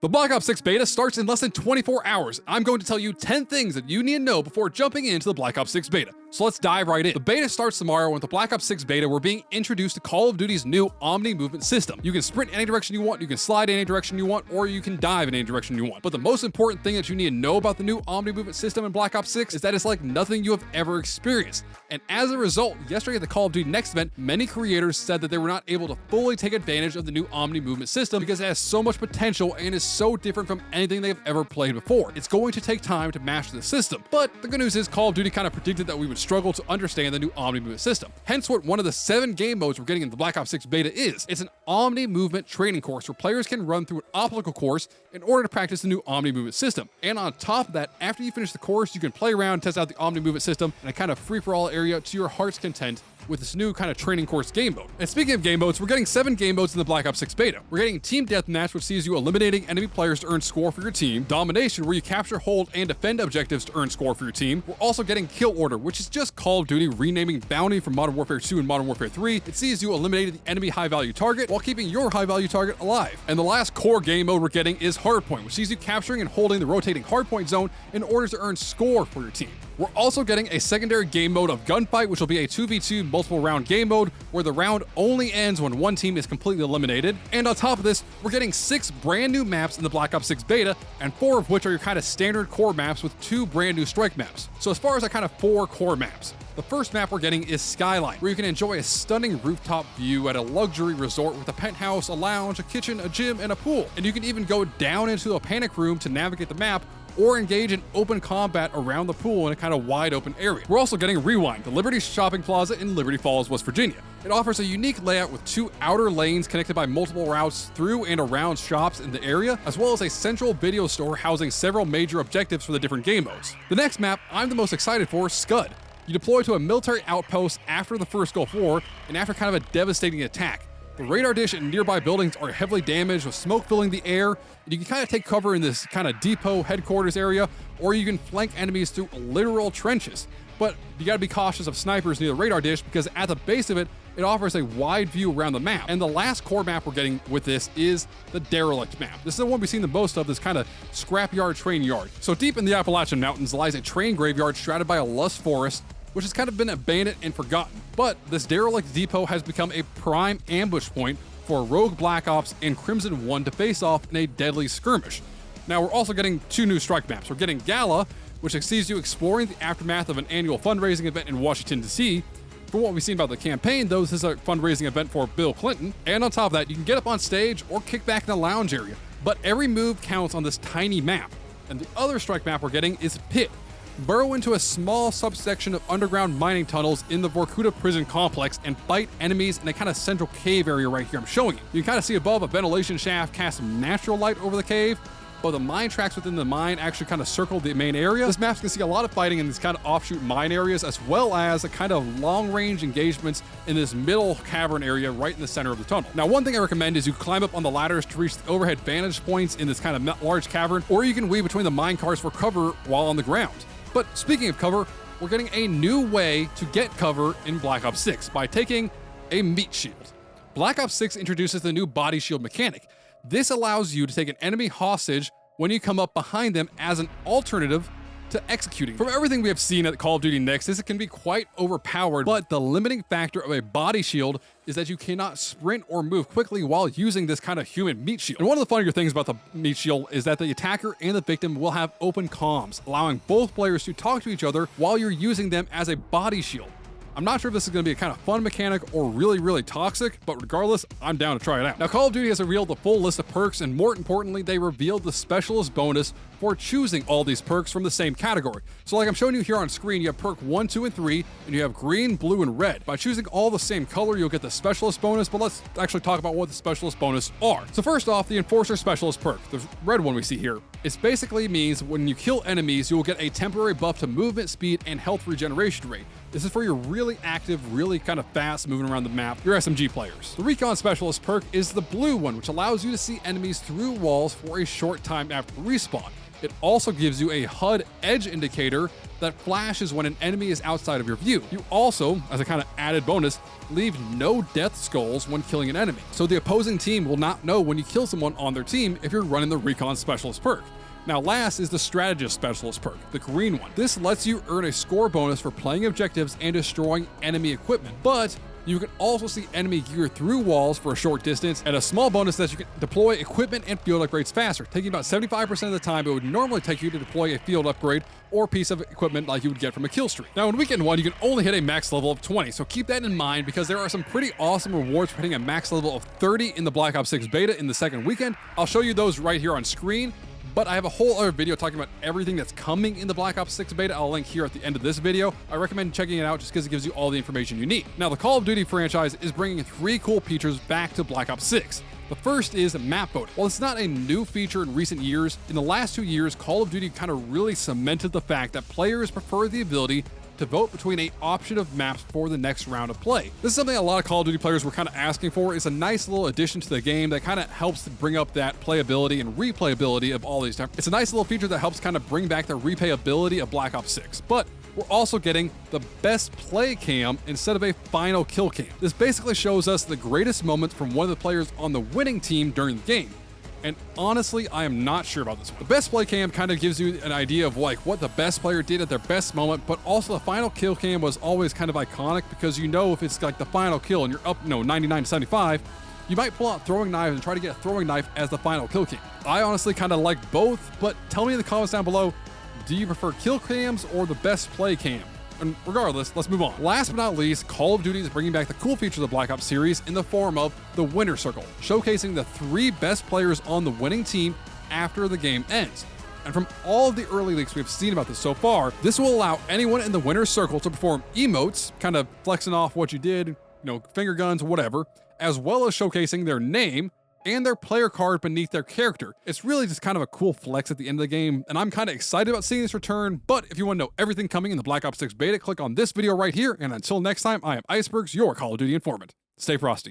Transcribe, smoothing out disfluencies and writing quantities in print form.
The Black Ops 6 beta starts in less than 24 hours. I'm going to tell you 10 things that you need to know before jumping into the Black Ops 6 beta. So let's dive right in. The beta starts tomorrow. With the Black Ops 6 beta, we're being introduced to Call of Duty's new Omni movement system. You can sprint any direction you want, you can slide any direction you want, or you can dive in any direction you want. But the most important thing that you need to know about the new Omni movement system in Black Ops 6 is that it's like nothing you have ever experienced. And as a result, yesterday at the Call of Duty Next event, many creators said that they were not able to fully take advantage of the new Omni movement system because it has so much potential and is so different from anything they've ever played before. It's going to take time to master the system. But the good news is Call of Duty kind of predicted that we would struggle to understand the new Omni movement system. Hence what one of the 7 game modes we're getting in the Black Ops 6 beta is. It's an Omni movement training course where players can run through an obstacle course in order to practice the new Omni movement system. And on top of that, after you finish the course, you can play around, test out the Omni movement system in a kind of free-for-all area to your heart's content with this new kind of training course game mode. And speaking of game modes, we're getting 7 game modes in the Black Ops 6 beta. We're getting Team Deathmatch, which sees you eliminating enemy players to earn score for your team. Domination, where you capture, hold, and defend objectives to earn score for your team. We're also getting Kill Order, which is just Call of Duty renaming Bounty from Modern Warfare 2 and Modern Warfare 3. It sees you eliminated the enemy high-value target while keeping your high-value target alive. And the last core game mode we're getting is Hardpoint, which sees you capturing and holding the rotating hardpoint zone in order to earn score for your team. We're also getting a secondary game mode of Gunfight, which will be a 2v2 multiple round game mode where the round only ends when one team is completely eliminated. And on top of this, we're getting 6 brand new maps in the Black Ops 6 beta, and 4 of which are your kind of standard core maps with 2 brand new strike maps. So as far as our kind of 4 core maps, the first map we're getting is Skyline, where you can enjoy a stunning rooftop view at a luxury resort with a penthouse, a lounge, a kitchen, a gym, and a pool. And you can even go down into a panic room to navigate the map or engage in open combat around the pool in a kind of wide open area. We're also getting Rewind, the Liberty Shopping Plaza in Liberty Falls, West Virginia. It offers a unique layout with 2 outer lanes connected by multiple routes through and around shops in the area, as well as a central video store housing several major objectives for the different game modes. The next map I'm the most excited for, Scud. You deploy to a military outpost after the first Gulf War and after kind of a devastating attack. The radar dish and nearby buildings are heavily damaged with smoke filling the air, and you can kind of take cover in this kind of depot headquarters area, or you can flank enemies through literal trenches. But you gotta be cautious of snipers near the radar dish because at the base of it, it offers a wide view around the map. And the last core map we're getting with this is the Derelict map. This is the one we've seen the most of, this kind of scrapyard train yard. So deep in the Appalachian Mountains lies a train graveyard shrouded by a lush forest, which has kind of been abandoned and forgotten. But this derelict depot has become a prime ambush point for Rogue Black Ops and Crimson 1 to face off in a deadly skirmish. Now we're also getting 2 new strike maps. We're getting Gala, which sees you exploring the aftermath of an annual fundraising event in Washington, D.C. From what we've seen about the campaign, though, this is a fundraising event for Bill Clinton. And on top of that, you can get up on stage or kick back in the lounge area. But every move counts on this tiny map. And the other strike map we're getting is Pit. Burrow into a small subsection of underground mining tunnels in the Vorkuta prison complex and fight enemies in a kind of central cave area right here I'm showing you. You can kind of see above a ventilation shaft cast some natural light over the cave, but the mine tracks within the mine actually kind of circle the main area. This map can see a lot of fighting in these kind of offshoot mine areas, as well as a kind of long-range engagements in this middle cavern area right in the center of the tunnel. Now, one thing I recommend is you climb up on the ladders to reach the overhead vantage points in this kind of large cavern, or you can weave between the mine cars for cover while on the ground. But speaking of cover, we're getting a new way to get cover in Black Ops 6 by taking a meat shield. Black Ops 6 introduces the new body shield mechanic. This allows you to take an enemy hostage when you come up behind them as an alternative to executing. From everything we have seen at Call of Duty Next, this can be quite overpowered, but the limiting factor of a body shield is that you cannot sprint or move quickly while using this kind of human meat shield. And one of the funnier things about the meat shield is that the attacker and the victim will have open comms, allowing both players to talk to each other while you're using them as a body shield. I'm not sure if this is going to be a kind of fun mechanic or really toxic, but regardless, I'm down to try it out. Now, Call of Duty has revealed the full list of perks, and more importantly, they revealed the specialist bonus for choosing all these perks from the same category. So like I'm showing you here on screen, you have perk 1, 2, and 3, and you have green, blue, and red. By choosing all the same color, you'll get the specialist bonus, but let's actually talk about what the specialist bonus are. So first off, the Enforcer Specialist perk, the red one we see here. It basically means when you kill enemies, you will get a temporary buff to movement speed and health regeneration rate. This is for your really active, really kind of fast moving around the map, your SMG players. The Recon Specialist perk is the blue one, which allows you to see enemies through walls for a short time after respawn. It also gives you a HUD edge indicator that flashes when an enemy is outside of your view. You also, as a kind of added bonus, leave no death skulls when killing an enemy, so the opposing team will not know when you kill someone on their team if you're running the Recon Specialist perk. Now last is the Strategist Specialist perk, the green one. This lets you earn a score bonus for playing objectives and destroying enemy equipment, but you can also see enemy gear through walls for a short distance, and a small bonus that you can deploy equipment and field upgrades faster, taking about 75% of the time it would normally take you to deploy a field upgrade or piece of equipment like you would get from a kill streak. Now in Weekend 1, you can only hit a max level of 20, so keep that in mind because there are some pretty awesome rewards for hitting a max level of 30 in the Black Ops 6 beta in the second weekend. I'll show you those right here on screen. But I have a whole other video talking about everything that's coming in the Black Ops 6 beta. I'll link here at the end of this video. I recommend checking it out just because it gives you all the information you need. Now, the Call of Duty franchise is bringing 3 cool features back to Black Ops 6. The first is map voting. While it's not a new feature in recent years, in the last 2 years, Call of Duty kind of really cemented the fact that players prefer the ability to vote between an option of maps for the next round of play. This is something a lot of Call of Duty players were kind of asking for. It's a nice little addition to the game that kind of helps to bring up that playability and replayability of all these times. It's a nice little feature that helps kind of bring back the replayability of Black Ops 6. But we're also getting the best play cam instead of a final kill cam. This basically shows us the greatest moments from one of the players on the winning team during the game. And honestly, I am not sure about this one. The best play cam kind of gives you an idea of like what the best player did at their best moment, but also the final kill cam was always kind of iconic because you know if it's like the final kill and you're up 99 to 75, you might pull out throwing knives and try to get a throwing knife as the final kill cam. I honestly kind of like both, but tell me in the comments down below, do you prefer kill cams or the best play cam? And regardless, let's move on. Last but not least, Call of Duty is bringing back the cool feature of the Black Ops series in the form of the Winner Circle, showcasing the 3 best players on the winning team after the game ends. And from all of the early leaks we've seen about this so far, this will allow anyone in the Winner's Circle to perform emotes, kind of flexing off what you did, finger guns, whatever, as well as showcasing their name and their player card beneath their character. It's really just kind of a cool flex at the end of the game, and I'm kind of excited about seeing this return, but if you want to know everything coming in the Black Ops 6 beta, click on this video right here, and until next time, I am IceBurgZ, your Call of Duty informant. Stay frosty.